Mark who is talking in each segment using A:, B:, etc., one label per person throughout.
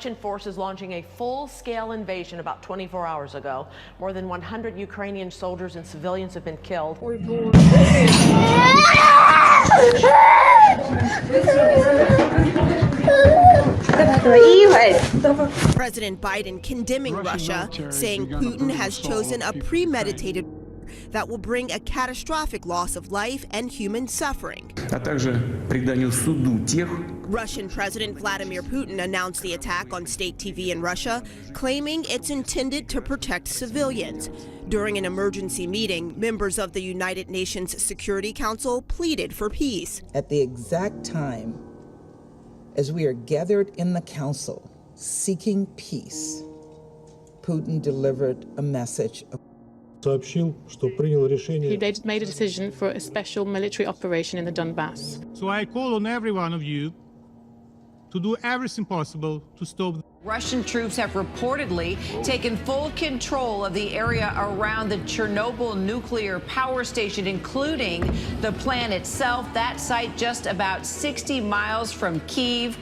A: Russian forces launching a full-scale invasion about 24 hours ago. More than 100 Ukrainian soldiers and civilians have been killed.
B: President Biden condemning Russia, saying Putin has chosen a premeditated that will bring a catastrophic loss of life and human suffering. Russian President Vladimir Putin announced the attack on state TV in Russia, claiming it's intended to protect civilians. During an emergency meeting, members of the United Nations Security Council pleaded for peace.
C: At the exact time, as we are gathered in the council seeking peace, Putin delivered a message of
D: He made a decision for a special military operation in the Donbass.
E: So I call on every one of you to do everything possible to stop.
F: Russian troops have reportedly taken full control of the area around the Chernobyl nuclear power station, including the plant itself. That site just about 60 miles from Kyiv.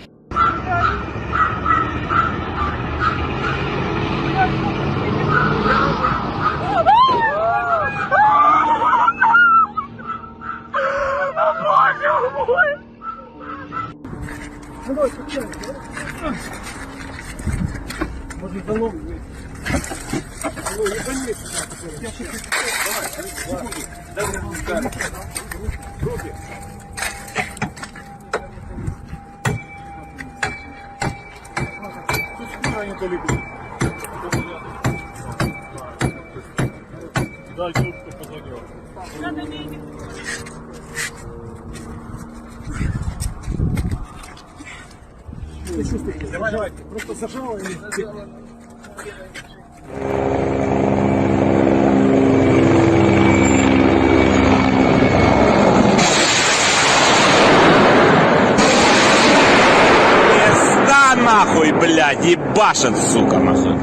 G: Нахуй, блядь, ебашит, сука, нахуй.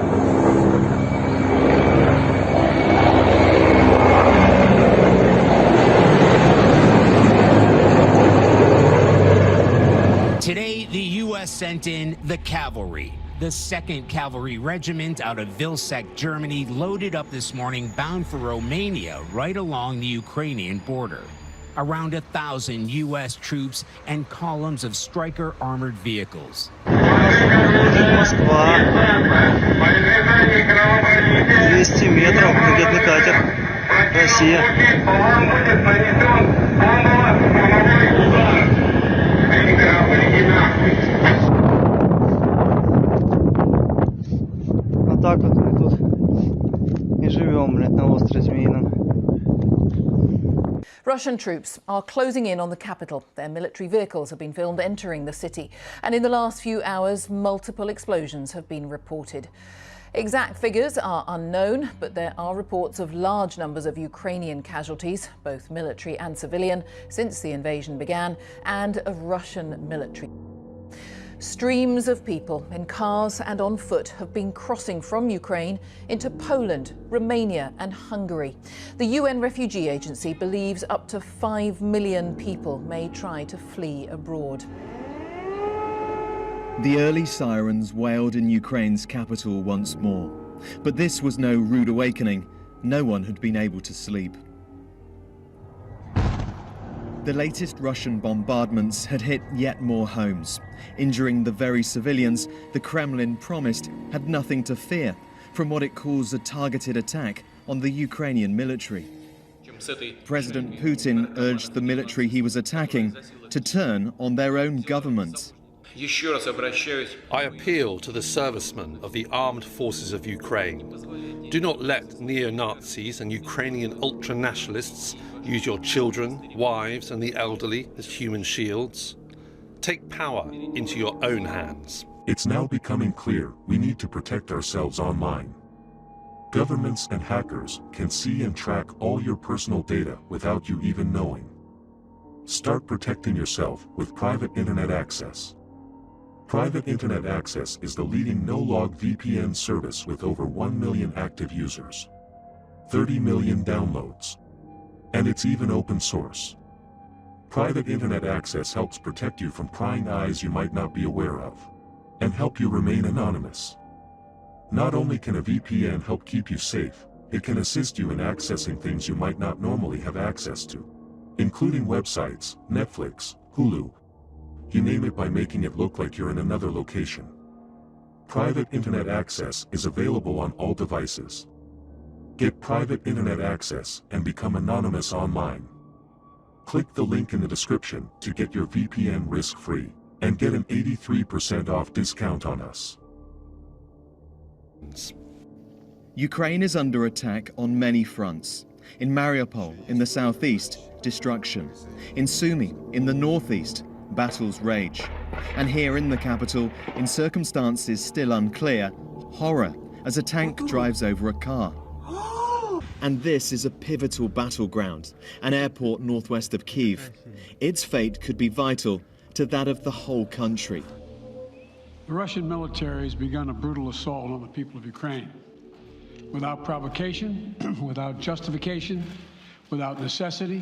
H: Today, the U.S. sent in the cavalry. The 2nd Cavalry Regiment out of Vilsek, Germany, loaded up this morning bound for Romania, right along the Ukrainian border. Around 1,000 U.S. troops and columns of Stryker armored vehicles.
I: Москва. 200 метров. Ракетный катер. Россия. Вот так вот мы тут и живем, блядь, на острове Змеином.
J: Russian troops are closing in on the capital. Their military vehicles have been filmed entering the city. And in the last few hours, multiple explosions have been reported. Exact figures are unknown, but there are reports of large numbers of Ukrainian casualties, both military and civilian, since the invasion began, and of Russian military. Streams of people in cars and on foot have been crossing from Ukraine into Poland, Romania and Hungary. The UN Refugee Agency believes up to 5 million people may try to flee abroad.
K: The early sirens wailed in Ukraine's capital once more. But this was no rude awakening. No one had been able to sleep. The latest Russian bombardments had hit yet more homes, injuring the very civilians the Kremlin promised had nothing to fear from what it calls a targeted attack on the Ukrainian military. President Putin urged the military he was attacking to turn on their own government.
L: I appeal to the servicemen of the armed forces of Ukraine. Do not let neo-Nazis and Ukrainian ultra-nationalists use your children, wives and the elderly as human shields. Take power into your own hands.
M: It's now becoming clear we need to protect ourselves online. Governments and hackers can see and track all your personal data without you even knowing. Start protecting yourself with private internet access. Private internet access is the leading no-log VPN service with over 1 million active users, 30 million downloads, and it's even open source. Private internet access helps protect you from prying eyes you might not be aware of. and help you remain anonymous. Not only can a VPN help keep you safe, it can assist you in accessing things you might not normally have access to, including websites, Netflix, Hulu, you name it, by making it look like you're in another location. Private internet access is available on all devices. Get private internet access and become anonymous online. Click the link in the description to get your VPN risk-free and get an 83% off discount on us.
K: Ukraine is under attack on many fronts. In Mariupol, in the southeast, destruction. In Sumy, in the northeast, battles rage. And here in the capital, in circumstances still unclear, horror as a tank drives over a car. And this is a pivotal battleground, an airport northwest of Kyiv. Its fate could be vital to that of the whole country.
N: The Russian military has begun a brutal assault on the people of Ukraine. Without provocation, without justification, without necessity,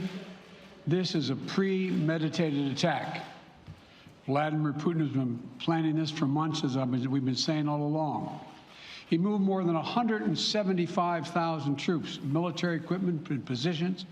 N: this is a premeditated attack. Vladimir Putin has been planning this for months, as we've been saying all along. He moved more than 175,000 troops, military equipment, and positions